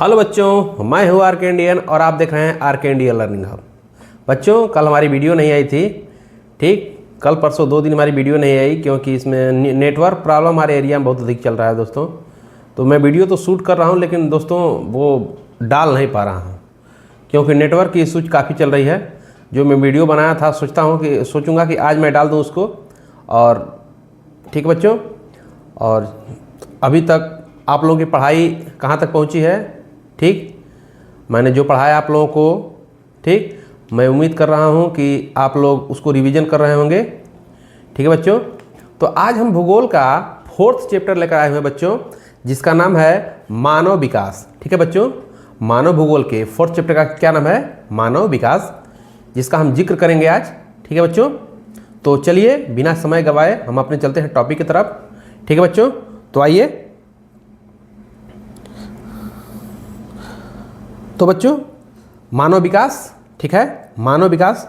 Hello बच्चों, मैं हूँ आर के इंडियन और आप देख रहे हैं आर के इंडियन लर्निंग हब। बच्चों, कल हमारी वीडियो नहीं आई थी। ठीक, कल परसों 2 दिन हमारी वीडियो नहीं आई क्योंकि इसमें नेटवर्क प्रॉब्लम हमारे एरिया में बहुत अधिक चल रहा है दोस्तों। तो मैं वीडियो तो शूट कर रहा हूँ लेकिन दोस्तों वो डाल नहीं पा रहा हूँ क्योंकि नेटवर्क की इशूज काफ़ी चल रही है। जो मैं वीडियो बनाया था सोचूंगा कि आज मैं डाल दूँ उसको। और ठीक बच्चों, और अभी तक आप लोगों की पढ़ाई कहाँ तक पहुँची है? ठीक, मैंने जो पढ़ाया आप लोगों को, ठीक, मैं उम्मीद कर रहा हूँ कि आप लोग उसको रिवीजन कर रहे होंगे। ठीक है बच्चों, तो आज हम भूगोल का 4th चैप्टर लेकर आए हुए हैं बच्चों, जिसका नाम है मानव विकास। ठीक है बच्चों, मानव भूगोल के 4th चैप्टर का क्या नाम है? मानव विकास, जिसका हम जिक्र करेंगे आज। ठीक है बच्चों, तो चलिए बिना समय गवाए हम अपने चलते हैं टॉपिक की तरफ। ठीक है बच्चों, तो आइए। तो बच्चों, मानव विकास, ठीक है, मानव विकास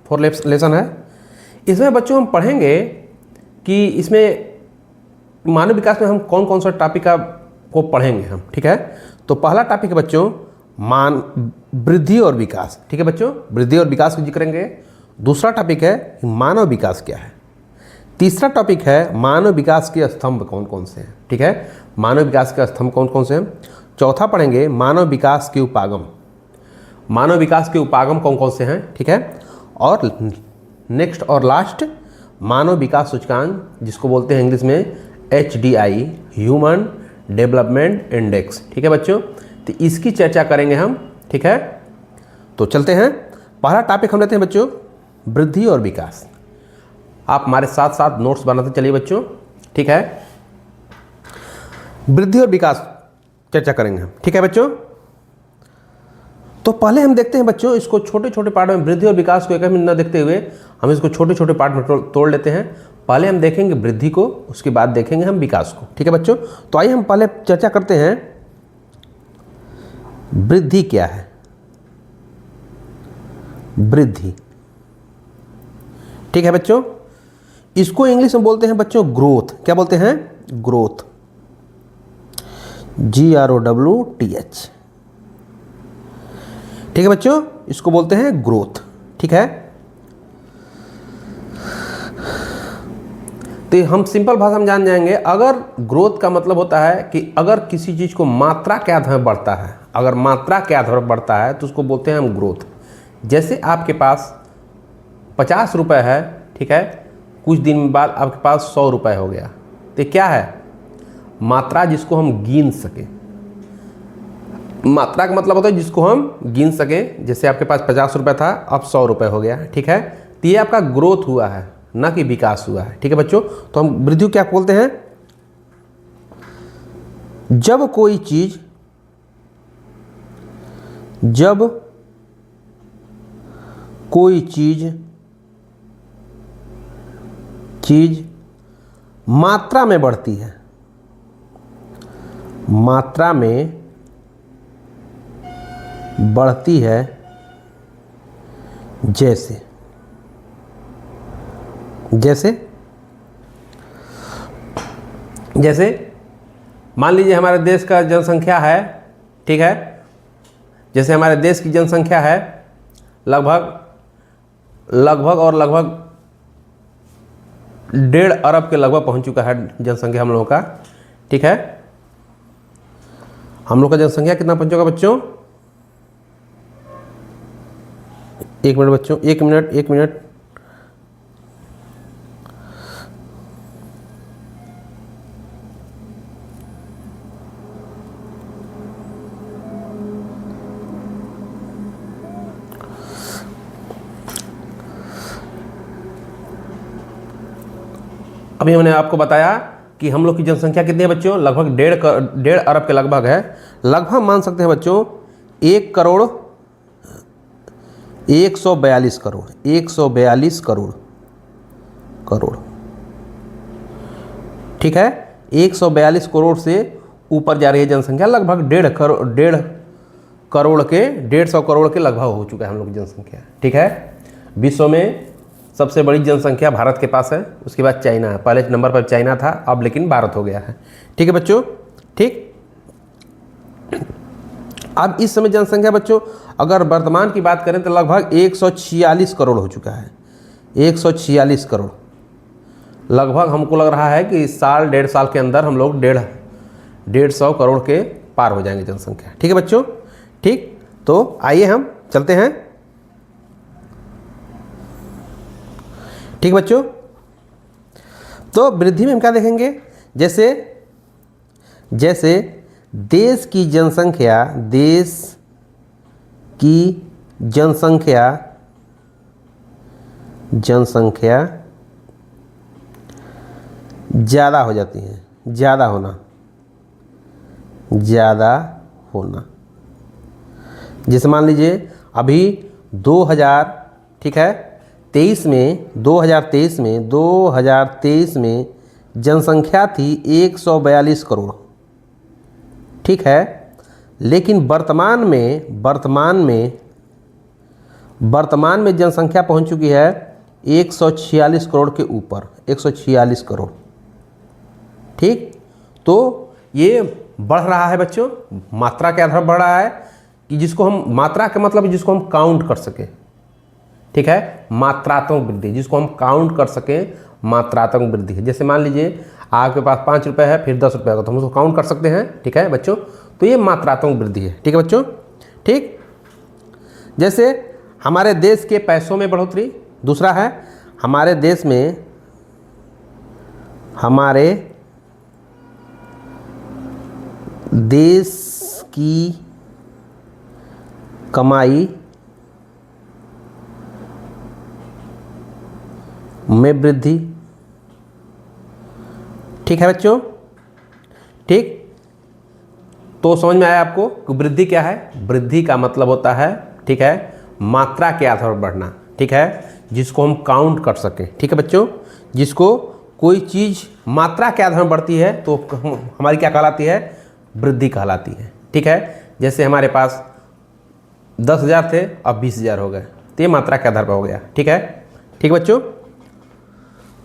4 लेसन है। इसमें बच्चों हम पढ़ेंगे कि इसमें मानव विकास में हम कौन कौन सा टॉपिक को पढ़ेंगे हम। ठीक है, तो पहला टॉपिक है बच्चों वृद्धि और विकास। ठीक है बच्चों, वृद्धि और विकास को जिक्र करेंगे। दूसरा टॉपिक है कि मानव विकास क्या है। तीसरा टॉपिक है मानव विकास के स्तंभ कौन कौन से हैं। ठीक है, मानव विकास के स्तंभ कौन कौन से हैं। चौथा पढ़ेंगे मानव विकास के उपागम। मानव विकास के उपागम कौन कौन से हैं। ठीक है, और नेक्स्ट और लास्ट मानव विकास सूचकांक, जिसको बोलते हैं इंग्लिश में HDI, ह्यूमन डेवलपमेंट इंडेक्स। ठीक है बच्चों, तो इसकी चर्चा करेंगे हम। ठीक है, तो चलते हैं। पहला टॉपिक हम लेते हैं बच्चों वृद्धि और विकास। आप हमारे साथ साथ नोट्स बनाते चलिए बच्चों। ठीक है, वृद्धि और विकास चर्चा करेंगे हम। ठीक है बच्चों, तो पहले हम देखते हैं बच्चों इसको छोटे छोटे पार्ट में। वृद्धि और विकास को एक मिनट न देखते हुए हम इसको छोटे छोटे पार्ट में तोड़ लेते हैं। पहले हम देखेंगे वृद्धि को, उसके बाद देखेंगे हम विकास को। ठीक है बच्चों, तो आइए हम पहले चर्चा करते हैं वृद्धि क्या है। वृद्धि, ठीक है बच्चों, इसको इंग्लिश में बोलते हैं बच्चों ग्रोथ। क्या बोलते हैं? Growth, GROWTH। ठीक है बच्चों, इसको बोलते हैं ग्रोथ। ठीक है, तो हम सिंपल भाषा में जान जाएंगे। अगर ग्रोथ का मतलब होता है कि अगर किसी चीज़ को मात्रा के आधार पर बढ़ता है, अगर मात्रा के आधार पर बढ़ता है तो उसको बोलते हैं हम ग्रोथ। जैसे आपके पास 50 रुपये है, ठीक है, कुछ दिन बाद आपके पास 100 रुपये हो गया, तो क्या है? मात्रा जिसको हम गिन सके। मात्रा का मतलब होता है जिसको हम गिन सके। जैसे आपके पास 50 रुपये था, अब 100 रुपये हो गया। ठीक है, तो ये आपका ग्रोथ हुआ है, ना कि विकास हुआ है। ठीक है बच्चों, तो हम वृद्धि क्या बोलते हैं? जब कोई चीज मात्रा में बढ़ती है, मात्रा में बढ़ती है, जैसे मान लीजिए हमारे देश का जनसंख्या है, ठीक है, जैसे हमारे देश की जनसंख्या है लगभग 1.5 अरब के लगभग पहुंच चुका है जनसंख्या हम लोगों का। ठीक है, हम लोग का जनसंख्या कितना पहुंच चुका बच्चों? एक मिनट बच्चों, एक मिनट। अभी मैंने आपको बताया कि हम लोग की जनसंख्या कितनी है बच्चों? लगभग 1.5 अरब के लगभग है। लगभग मान सकते हैं बच्चों 1,142 करोड़। ठीक है, 142 करोड़ से ऊपर जा रही है जनसंख्या। लगभग 1.5 करोड़ के 150 करोड़ के लगभग हो चुका है हम लोग की जनसंख्या। ठीक है, विश्व में सबसे बड़ी जनसंख्या भारत के पास है, उसके बाद चाइना है। पहले नंबर पर चाइना था, अब लेकिन भारत हो गया है। ठीक है बच्चों, ठीक। अब इस समय जनसंख्या बच्चों अगर वर्तमान की बात करें तो लगभग 146 करोड़ हो चुका है। 146 करोड़ लगभग हमको लग रहा है कि इस साल 1.5 साल के अंदर हम लोग 150 करोड़ के पार हो जाएंगे जनसंख्या। ठीक है बच्चों, ठीक। तो आइए हम चलते हैं। ठीक बच्चों, तो वृद्धि में हम क्या देखेंगे, जैसे जैसे देश की जनसंख्या ज़्यादा हो जाती है, ज़्यादा होना। जैसे मान लीजिए अभी 2023 में जनसंख्या थी 142 करोड़, ठीक है। लेकिन वर्तमान में जनसंख्या पहुंच चुकी है 146 करोड़ के ऊपर, 146 करोड़, ठीक। तो ये बढ़ रहा है बच्चों, मात्रा के आधार बढ़ रहा है कि जिसको हम मात्रा का मतलब जिसको हम काउंट कर सकें, ठीक है। मात्रात्मक वृद्धि जिसको हम काउंट कर सकें, मात्रात्मक वृद्धि है। जैसे मान लीजिए आपके पास 5 रुपये है, फिर 10 रुपये का, तो हम उसको काउंट कर सकते हैं, ठीक है बच्चों। तो ये मात्रात्मक वृद्धि है, ठीक है बच्चों, ठीक। जैसे हमारे देश के पैसों में बढ़ोतरी, दूसरा है हमारे देश की कमाई में वृद्धि, ठीक है बच्चों, ठीक। तो समझ में आया आपको कि वृद्धि क्या है। वृद्धि का मतलब होता है, ठीक है, मात्रा के आधार पर बढ़ना, ठीक है, जिसको हम काउंट कर सकें, ठीक है बच्चों। जिसको कोई चीज़ मात्रा के आधार पर बढ़ती है तो हमारी क्या कहलाती है, वृद्धि कहलाती है, ठीक है। जैसे हमारे पास 10,000 थे, अब 20,000 हो गए, तो ये मात्रा के आधार पर हो गया, ठीक है, ठीक बच्चों।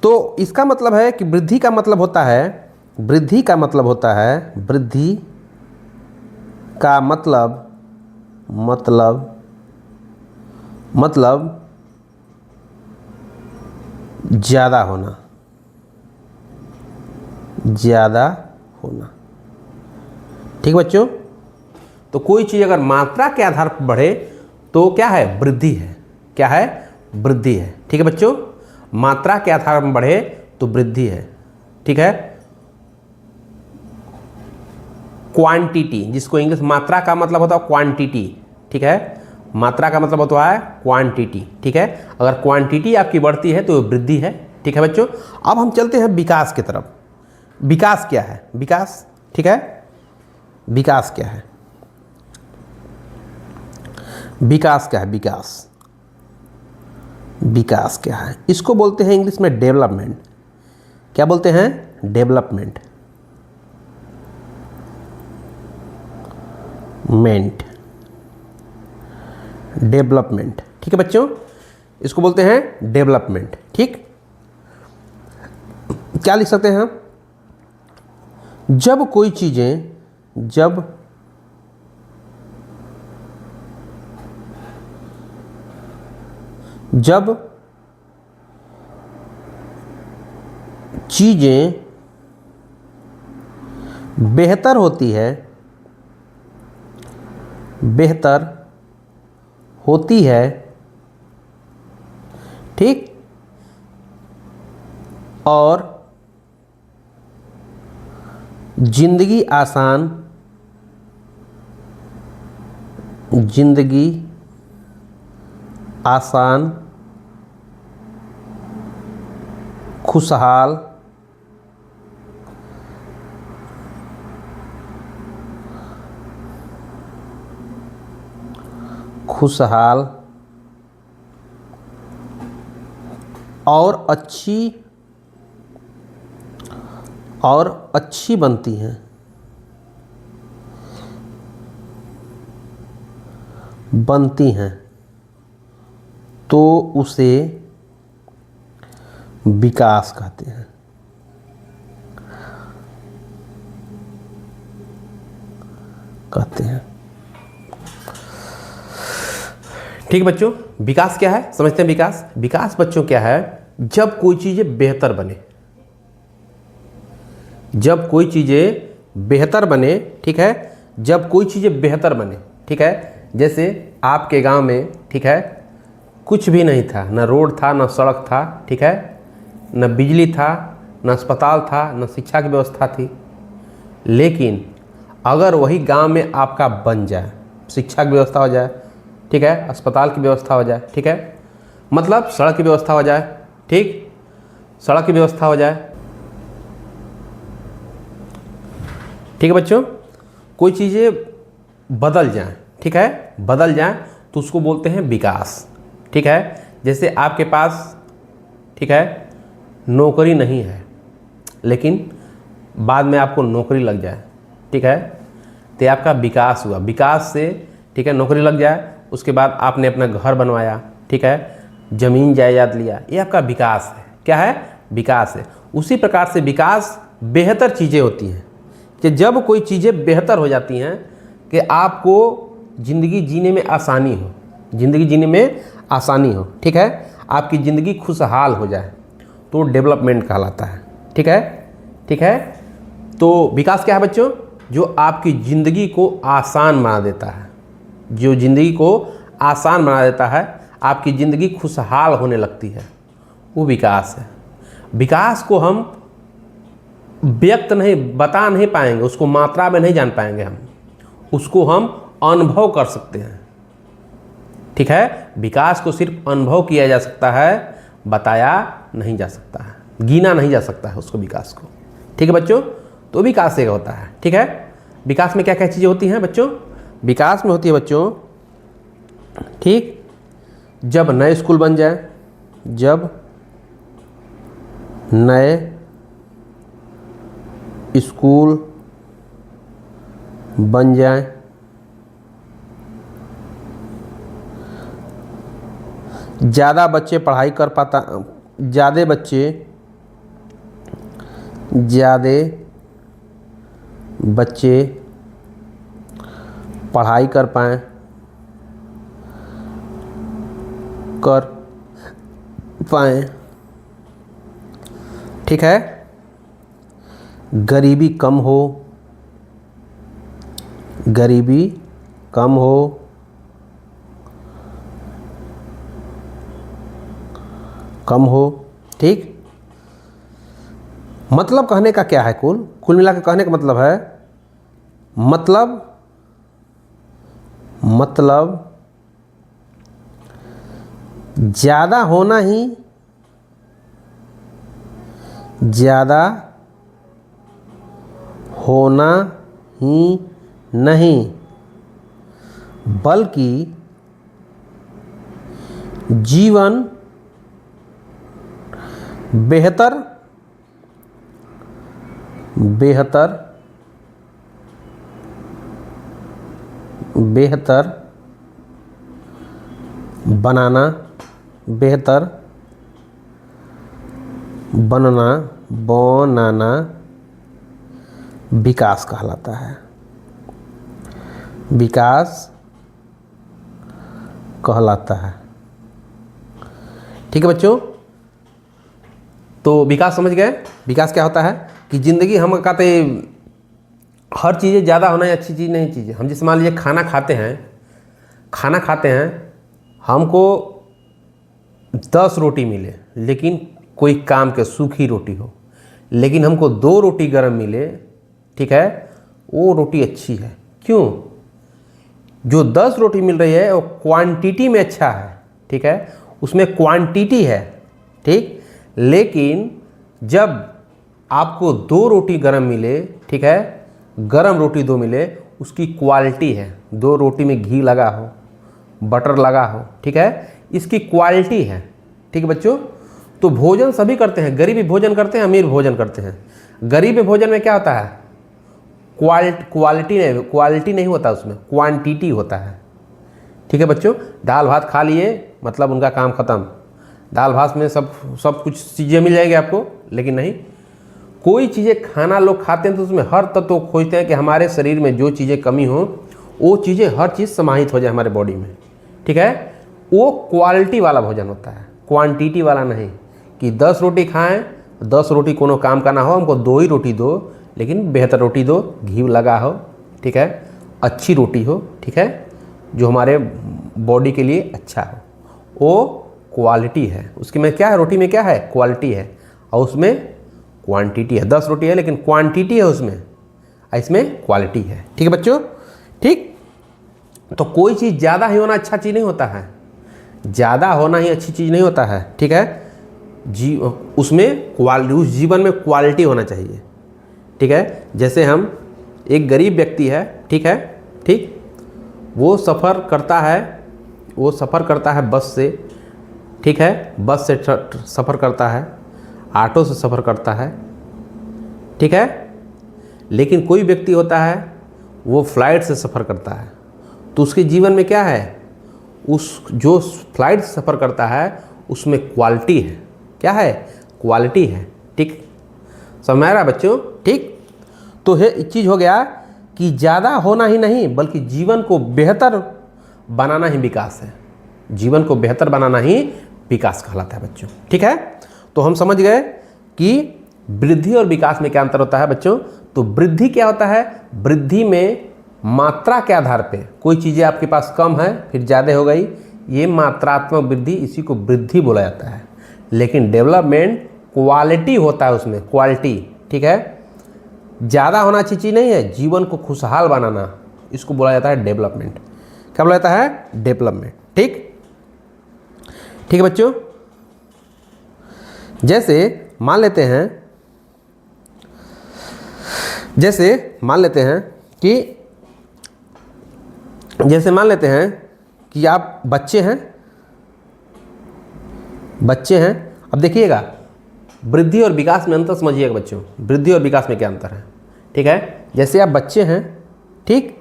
तो इसका मतलब है कि वृद्धि का मतलब होता है ज़्यादा होना, ठीक बच्चों। तो कोई चीज़ अगर मात्रा के आधार पर बढ़े तो क्या है, वृद्धि है, क्या है, वृद्धि है, ठीक है बच्चों। मात्रा के आधार पर बढ़े तो वृद्धि है, ठीक है। क्वांटिटी, जिसको इंग्लिश मात्रा का मतलब होता है क्वांटिटी, ठीक है। मात्रा का मतलब होता है क्वांटिटी, ठीक है। अगर क्वांटिटी आपकी बढ़ती है तो वृद्धि है, ठीक है बच्चों। अब हम चलते हैं विकास की तरफ। विकास क्या है, विकास, ठीक है। विकास क्या है, विकास क्या है, विकास क्या है। इसको बोलते हैं इंग्लिश में डेवलपमेंट। क्या बोलते हैं, डेवलपमेंट, डेवलपमेंट, ठीक है बच्चों। इसको बोलते हैं डेवलपमेंट, ठीक। क्या लिख सकते हैं हम, जब कोई चीज़ें बेहतर होती है, ठीक, और जिंदगी आसान खुशहाल और अच्छी बनती हैं तो उसे विकास कहते हैं, ठीक है बच्चों, विकास क्या है समझते हैं। विकास बच्चों क्या है, जब कोई चीज़ें बेहतर बने, जब कोई चीज़ें बेहतर बने, ठीक है, जब कोई चीज़ें बेहतर बने, ठीक है। जैसे आपके गांव में, ठीक है, कुछ भी नहीं था, ना रोड था, ना सड़क था, ठीक है, न बिजली था, न अस्पताल था, न शिक्षा की व्यवस्था थी। लेकिन अगर वही गांव में आपका बन जाए, शिक्षा की व्यवस्था हो जाए, ठीक है, अस्पताल की व्यवस्था हो जाए, ठीक है, मतलब सड़क की व्यवस्था हो जाए, ठीक, सड़क की व्यवस्था हो जाए, ठीक है बच्चों, कोई चीज़ें बदल जाएं, ठीक है, बदल जाएं, तो उसको बोलते हैं विकास, ठीक है। जैसे आपके पास, ठीक है, नौकरी नहीं है, लेकिन बाद में आपको नौकरी लग जाए, ठीक है, तो ये आपका विकास हुआ। विकास से, ठीक है, नौकरी लग जाए, उसके बाद आपने अपना घर बनवाया, ठीक है, ज़मीन जायदाद लिया, ये आपका विकास है। क्या है, विकास है। उसी प्रकार से विकास बेहतर चीज़ें होती हैं कि जब कोई चीज़ें बेहतर हो जाती हैं कि आपको ज़िंदगी जीने में आसानी हो, ज़िंदगी जीने में आसानी हो, ठीक है, आपकी ज़िंदगी खुशहाल हो जाए, तो डेवलपमेंट कहलाता है, ठीक है, ठीक है। तो विकास क्या है बच्चों, जो आपकी ज़िंदगी को आसान बना देता है, जो ज़िंदगी को आसान बना देता है, आपकी ज़िंदगी खुशहाल होने लगती है, वो विकास है। विकास को हम व्यक्त नहीं, बता नहीं पाएंगे, उसको मात्रा में नहीं जान पाएंगे हम, उसको हम अनुभव कर सकते हैं, ठीक है। विकास को सिर्फ अनुभव किया जा सकता है, बताया नहीं जा सकता है, गिना नहीं जा सकता है उसको, विकास को, ठीक है बच्चों। तो विकास एक होता है, ठीक है। विकास में क्या क्या चीज़ें होती हैं बच्चों, विकास में होती है बच्चों, ठीक, जब नए स्कूल बन जाए, जब नए स्कूल बन जाए, ज़्यादा बच्चे पढ़ाई कर पाता, ज़्यादा बच्चे पढ़ाई कर पाएँ, ठीक है, गरीबी कम हो, ठीक। मतलब कहने का क्या है, कुल मिला के कहने का मतलब है, मतलब ज़्यादा होना ही, ज़्यादा होना ही नहीं, बल्कि जीवन बेहतर बनाना विकास कहलाता है, विकास कहलाता है, ठीक है बच्चों। तो विकास समझ गए, विकास क्या होता है कि ज़िंदगी, हम कहते हर चीज़ें ज़्यादा होना अच्छी चीज़ नहीं, चीज़ें हम जैसे मान लीजिए खाना खाते हैं, हमको 10 रोटी मिले, लेकिन कोई काम के सूखी रोटी हो, लेकिन हमको 2 रोटी गरम मिले, ठीक है, वो रोटी अच्छी है। क्यों? जो 10 रोटी मिल रही है वो क्वांटिटी में अच्छा है, ठीक है, उसमें क्वांटिटी है, ठीक। लेकिन जब आपको 2 रोटी गरम मिले, ठीक है, गरम रोटी 2 मिले, उसकी क्वालिटी है, 2 रोटी में घी लगा हो, बटर लगा हो, ठीक है, इसकी क्वालिटी है, ठीक है बच्चों। तो भोजन सभी करते हैं, गरीब भी भोजन करते हैं, अमीर भोजन करते हैं। गरीब भोजन में क्या होता है, क्वालिटी नहीं होता, उसमें क्वांटिटी होता है, ठीक है बच्चों। दाल भात खा लिए मतलब उनका काम ख़त्म, दाल भात में सब कुछ चीज़ें मिल जाएगी आपको, लेकिन नहीं, कोई चीज़ें खाना लोग खाते हैं तो उसमें हर तत्व खोजते हैं कि हमारे शरीर में जो चीज़ें कमी हो, वो चीज़ें हर चीज़ समाहित हो जाए हमारे बॉडी में, ठीक है। वो क्वालिटी वाला भोजन होता है, क्वांटिटी वाला नहीं कि 10 रोटी खाएं, 10 रोटी कोनो काम का ना हो, हमको 2 ही रोटी दो, लेकिन बेहतर रोटी दो, घी लगा हो, ठीक है, अच्छी रोटी हो, ठीक है, जो हमारे बॉडी के लिए अच्छा हो, वो क्वालिटी है। उसके में क्या है, रोटी में क्या है, क्वालिटी है, और उसमें क्वांटिटी है। 10 रोटी है लेकिन क्वांटिटी है उसमें, इसमें क्वालिटी है। ठीक है बच्चों, ठीक। तो कोई चीज़ ज़्यादा ही होना अच्छा चीज़ नहीं होता है, ज़्यादा होना ही अच्छी चीज़ नहीं होता है, ठीक है। उसमें उस जीवन में क्वालिटी होना चाहिए, ठीक है। जैसे हम एक गरीब व्यक्ति है, ठीक है, ठीक, वो सफ़र करता है बस से, ठीक है, बस से सफ़र करता है, ऑटो से सफ़र करता है, ठीक है। लेकिन कोई व्यक्ति होता है वो फ्लाइट से सफ़र करता है, तो उसके जीवन में क्या है, उस जो फ्लाइट से सफ़र करता है उसमें क्वालिटी है। क्या है, क्वालिटी है, ठीक। समझ में आ रहा है बच्चों, ठीक। तो ये एक चीज़ हो गया कि ज़्यादा होना ही नहीं बल्कि जीवन को बेहतर बनाना ही विकास है। जीवन को बेहतर बनाना ही विकास कहलाता है बच्चों, ठीक है। तो हम समझ गए कि वृद्धि और विकास में क्या अंतर होता है बच्चों। तो वृद्धि क्या होता है, वृद्धि में मात्रा के आधार पे कोई चीज़ें आपके पास कम है फिर ज़्यादा हो गई, ये मात्रात्मक वृद्धि, इसी को वृद्धि बोला जाता है। लेकिन डेवलपमेंट क्वालिटी होता है, उसमें क्वालिटी, ठीक है। ज़्यादा होना अच्छी चीज़ नहीं है, जीवन को खुशहाल बनाना, इसको बोला जाता है डेवलपमेंट। क्या बोला जाता है, डेवलपमेंट, ठीक। ठीक है बच्चों, जैसे मान लेते हैं कि आप बच्चे हैं। अब देखिएगा वृद्धि और विकास में अंतर समझिएगा बच्चों, वृद्धि और विकास में क्या अंतर है, ठीक है। जैसे आप बच्चे हैं, ठीक,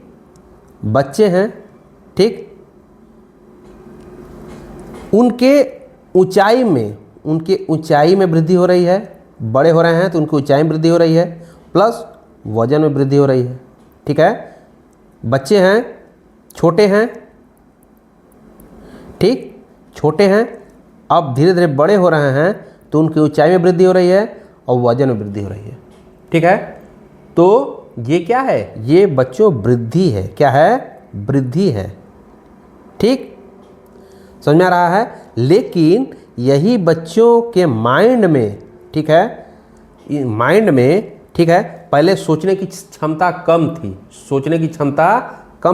ठीक, उनके ऊंचाई में वृद्धि हो रही है, बड़े हो रहे हैं तो उनकी ऊंचाई में वृद्धि हो रही है, प्लस वजन में वृद्धि हो रही है, ठीक है। बच्चे हैं, छोटे हैं, ठीक, छोटे हैं, अब धीरे धीरे बड़े हो रहे हैं तो उनकी ऊंचाई में वृद्धि हो रही है और वजन में वृद्धि हो रही है, ठीक है। तो ये क्या है, ये बच्चों वृद्धि है। क्या है, वृद्धि है, ठीक, समझ में आ रहा है। लेकिन यही बच्चों के माइंड में, ठीक है, ठीक है, पहले सोचने की क्षमता कम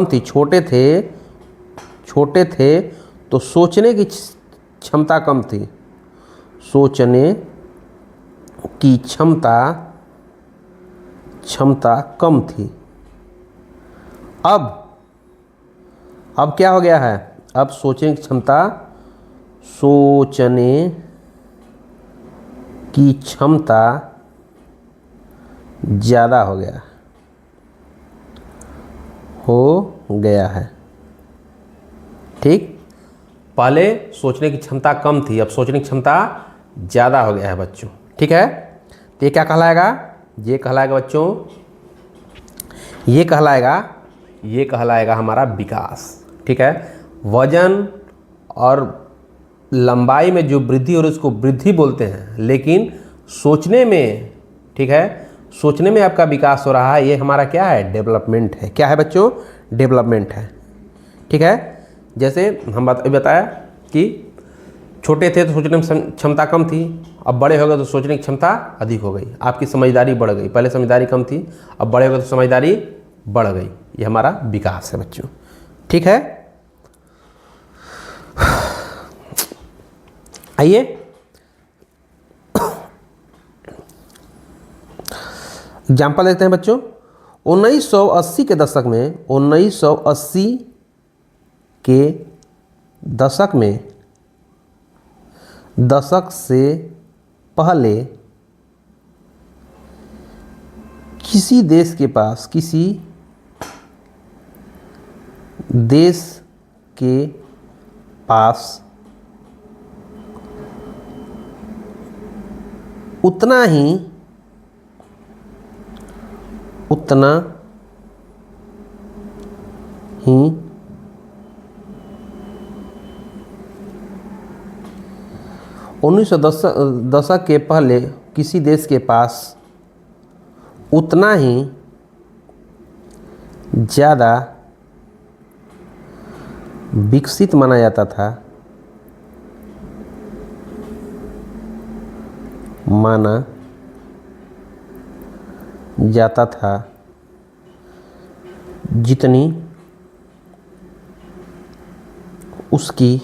थी, छोटे थे तो सोचने की क्षमता कम थी, सोचने की क्षमता कम थी। अब क्या हो गया है, अब सोचने की क्षमता ज़्यादा हो गया है, ठीक। पहले सोचने की क्षमता कम थी, अब सोचने की क्षमता ज़्यादा हो गया है बच्चों, ठीक है। तो ये क्या कहलाएगा, ये कहलाएगा हमारा विकास, ठीक है। वजन और लंबाई में जो वृद्धि हो रही है उसको वृद्धि बोलते हैं, लेकिन सोचने में, ठीक है, सोचने में आपका विकास हो रहा है, ये हमारा क्या है, डेवलपमेंट है। क्या है बच्चों, डेवलपमेंट है, ठीक है। जैसे हम बताया कि छोटे थे तो सोचने की क्षमता कम थी, अब बड़े हो गए तो सोचने की क्षमता अधिक हो गई, आपकी समझदारी बढ़ गई। पहले समझदारी कम थी, अब बड़े हो गए तो समझदारी बढ़ गई, ये हमारा विकास है बच्चों, ठीक है। आइए एग्जाम्पल देखते हैं बच्चों। 1980 के दशक में, दशक से पहले किसी देश के पास उतना ही 1910 दशक के पहले किसी देश के पास उतना ही ज़्यादा विकसित माना जाता था जितनी उसकी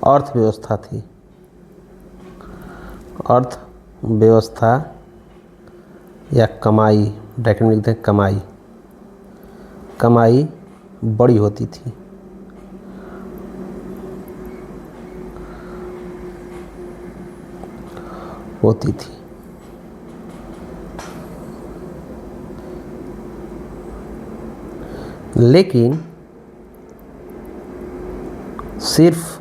अर्थव्यवस्था थी। अर्थव्यवस्था या कमाई, ब्रैकेट में लिखते हैं कमाई बड़ी होती थी। लेकिन सिर्फ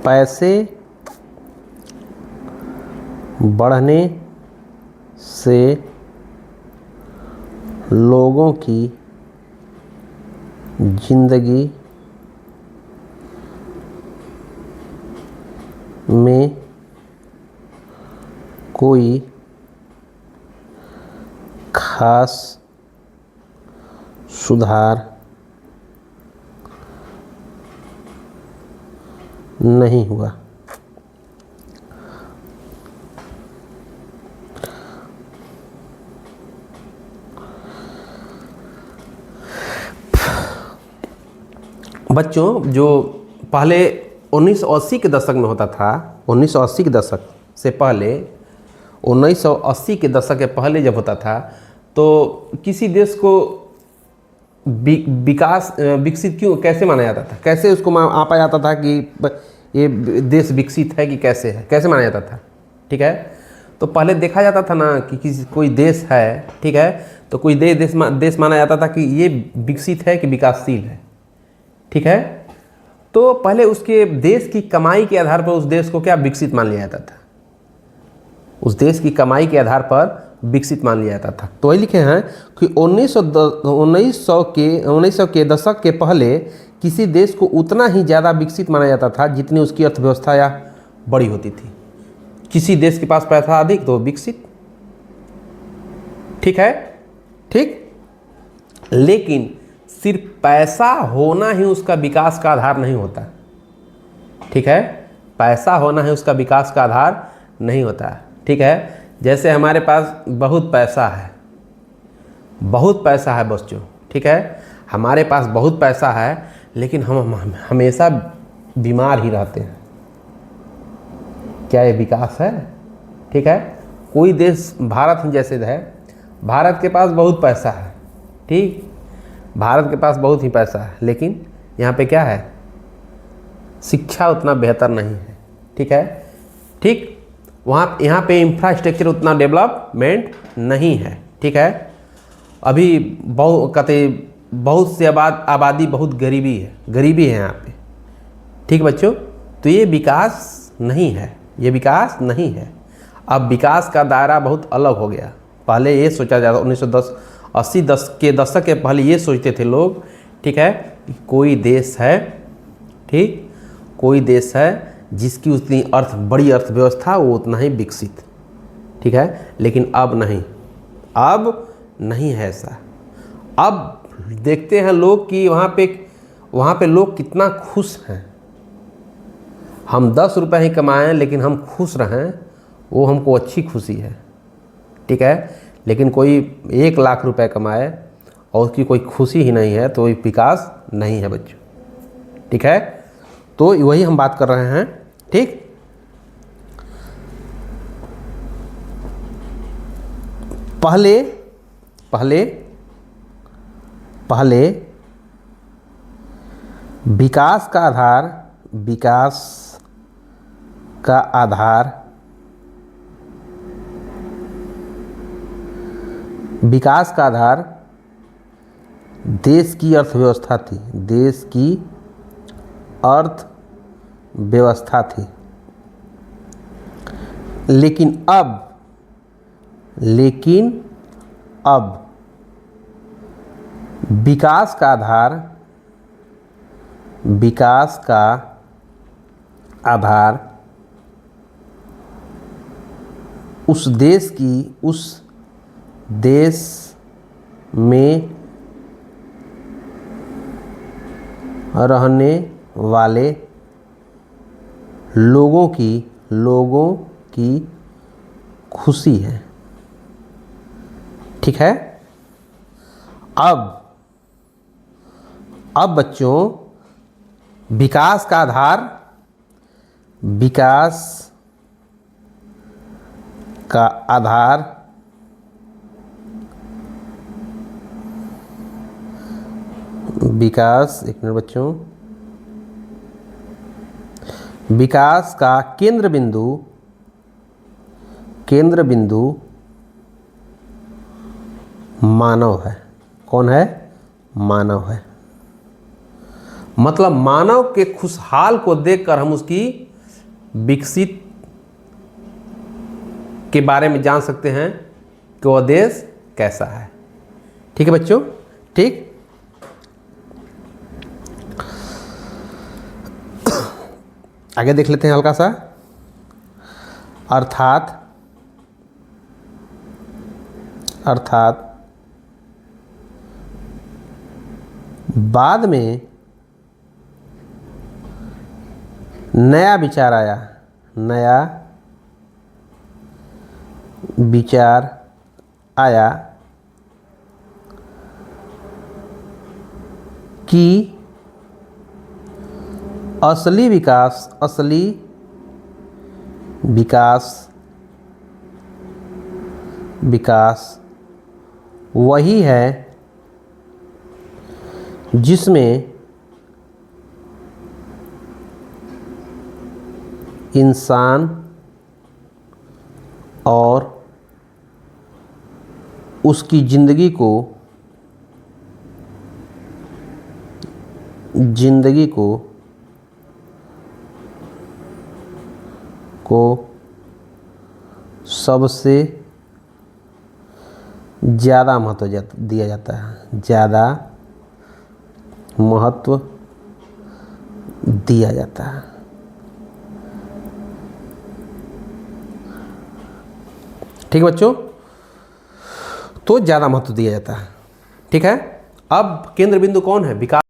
पैसे बढ़ने से लोगों की जिंदगी में कोई खास सुधार नहीं हुआ। बच्चों, जो पहले 1980 के दशक में होता था, 1980 के दशक से पहले, 1980 के दशक के पहले जब होता था तो किसी देश को विकसित कैसे माना जाता था, कैसे उसको मापा जाता था कि ये देश विकसित है कि कैसे माना जाता था। ठीक है, तो पहले देखा जाता था ना कि कोई देश है, ठीक है, तो कोई देश माना जाता था कि ये विकसित है कि विकासशील है। ठीक है, तो पहले उसके देश की कमाई के आधार पर उस देश को क्या विकसित मान लिया जाता था, उस देश की कमाई के आधार पर विकसित मान लिया जाता था। तो वही लिखे हैं कि 1900 के दशक के पहले किसी देश को उतना ही ज़्यादा विकसित माना जाता था जितनी उसकी अर्थव्यवस्था या बड़ी होती थी। किसी देश के पास पैसा अधिक तो विकसित, ठीक है, ठीक। लेकिन सिर्फ पैसा होना ही उसका विकास का आधार नहीं होता। ठीक है, पैसा होना ही उसका विकास का आधार नहीं होता। ठीक है, जैसे हमारे पास बहुत पैसा है बच्चों, ठीक है, हमारे पास बहुत पैसा है लेकिन हम हमेशा बीमार ही रहते हैं, क्या ये विकास है? ठीक है, कोई देश भारत ही जैसे है, भारत के पास बहुत पैसा है, ठीक, भारत के पास बहुत ही पैसा है, लेकिन यहाँ पे क्या है, शिक्षा उतना बेहतर नहीं है। ठीक है, ठीक, यहाँ पे इंफ्रास्ट्रक्चर उतना डेवलपमेंट नहीं है। ठीक है, अभी बहुत से आबादी बहुत गरीबी है यहाँ पे। ठीक बच्चों, तो ये विकास नहीं है, अब विकास का दायरा बहुत अलग हो गया। पहले ये सोचा जाता, 1980 के दशक के पहले ये सोचते थे लोग, ठीक है, कि कोई देश है, ठीक, कोई देश है जिसकी उतनी बड़ी अर्थव्यवस्था, वो उतना ही विकसित। ठीक है, लेकिन अब नहीं है ऐसा। अब देखते हैं लोग कि वहाँ पे लोग कितना खुश हैं। हम 10 रुपये ही कमाएं लेकिन हम खुश रहें, वो हमको अच्छी खुशी है। ठीक है, लेकिन कोई 1 लाख रुपए कमाए और उसकी कोई खुशी ही नहीं है तो ये विकास नहीं है बच्चों। ठीक है, तो वही हम बात कर रहे हैं। ठीक, पहले विकास का आधार देश की अर्थव्यवस्था थी, लेकिन अब विकास का आधार विकास का आधार उस देश में रहने वाले लोगों की खुशी है। ठीक है। अब बच्चों विकास का आधार एक मिनट बच्चों, विकास का केंद्र बिंदु मानव है। कौन है? मानव है। मतलब मानव के खुशहाल को देखकर हम उसकी विकसित के बारे में जान सकते हैं कि वह देश कैसा है। ठीक है बच्चों। ठीक। आगे देख लेते हैं हल्का सा। अर्थात बाद में नया विचार आया कि असली विकास वही है जिसमें इंसान और उसकी जिंदगी को सबसे ज़्यादा महत्व दिया जाता है। ज़्यादा महत्व दिया जाता है। ठीक है बच्चों। तो ज़्यादा महत्व दिया जाता है। ठीक है। अब केंद्र बिंदु कौन है? विकास।